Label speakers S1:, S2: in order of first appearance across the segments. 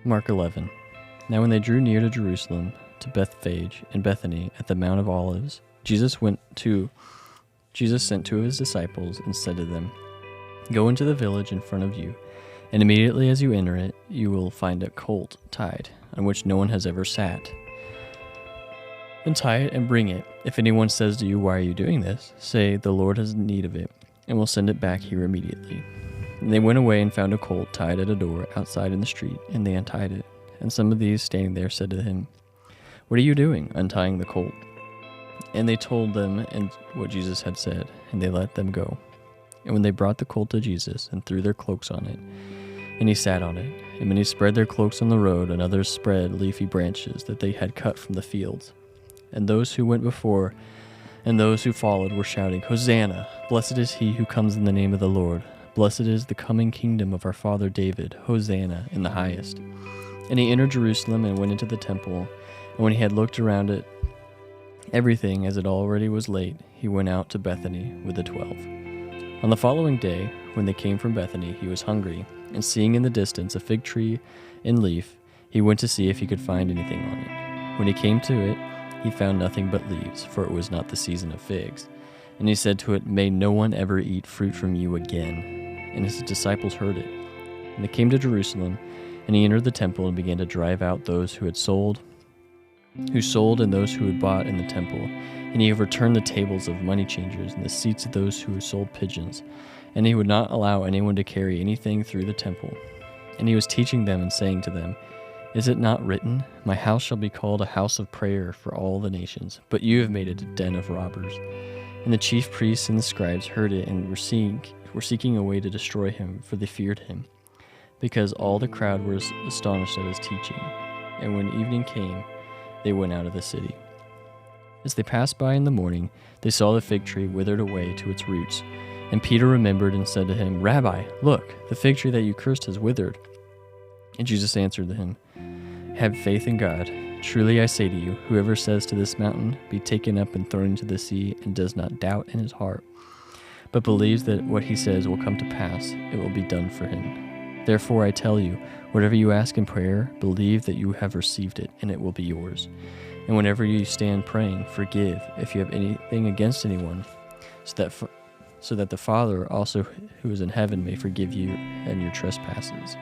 S1: Mark 11. Now when they drew near to Jerusalem, to Bethphage and Bethany at the Mount of Olives, Jesus sent two of his disciples and said to them, "Go into the village in front of you, and immediately as you enter it, you will find a colt tied, on which no one has ever sat. Untie it and bring it. If anyone says to you, 'Why are you doing this?' say, 'The Lord has need of it, and will send it back here immediately.'" And they went away and found a colt tied at a door outside in the street, and they untied it. And some of these standing there said to him, "What are you doing, untying the colt?" And they told them and what Jesus had said, and they let them go. And when they brought the colt to Jesus and threw their cloaks on it, and he sat on it, and many spread their cloaks on the road, and others spread leafy branches that they had cut from the fields. And those who went before and those who followed were shouting, "Hosanna! Blessed is he who comes in the name of the Lord. Blessed is the coming kingdom of our father David. Hosanna in the highest." And he entered Jerusalem and went into the temple. And when he had looked around at everything, as it already was late, he went out to Bethany with the 12. On the following day, when they came from Bethany, he was hungry. And seeing in the distance a fig tree in leaf, he went to see if he could find anything on it. When he came to it, he found nothing but leaves, for it was not the season of figs. And he said to it, "May no one ever eat fruit from you again." And his disciples heard it. And they came to Jerusalem, and he entered the temple and began to drive out those who sold and those who had bought in the temple. And he overturned the tables of money changers and the seats of those who sold pigeons. And he would not allow anyone to carry anything through the temple. And he was teaching them and saying to them, "Is it not written, 'My house shall be called a house of prayer for all the nations'? But you have made it a den of robbers." And the chief priests and the scribes heard it and were seeking a way to destroy him, for they feared him, because all the crowd were astonished at his teaching. And when evening came, they went out of the city. As they passed by in the morning, they saw the fig tree withered away to its roots. And Peter remembered and said to him, "Rabbi, look, the fig tree that you cursed has withered." And Jesus answered him, "Have faith in God. Truly I say to you, whoever says to this mountain, 'Be taken up and thrown into the sea,' and does not doubt in his heart, but believes that what he says will come to pass, it will be done for him. Therefore I tell you, whatever you ask in prayer, believe that you have received it, and it will be yours. And whenever you stand praying, forgive if you have anything against anyone, so that the Father also who is in heaven may forgive you and your trespasses."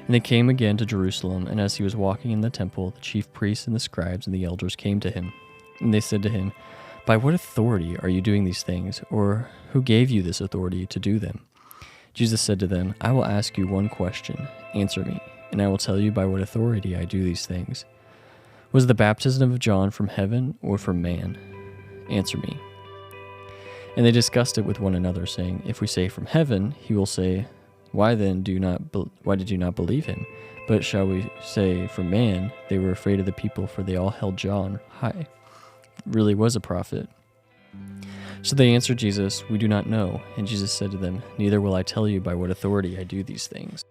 S1: And they came again to Jerusalem, and as he was walking in the temple, the chief priests and the scribes and the elders came to him. And they said to him, "By what authority are you doing these things, or who gave you this authority to do them?" Jesus said to them, "I will ask you one question. Answer me, and I will tell you by what authority I do these things. Was the baptism of John from heaven or from man? Answer me." And they discussed it with one another, saying, "If we say from heaven, he will say, 'Why then why did you not believe him?' But shall we say from man?" They were afraid of the people, for they all held John high, really was a prophet. So they answered Jesus, "We do not know." And Jesus said to them, "Neither will I tell you by what authority I do these things."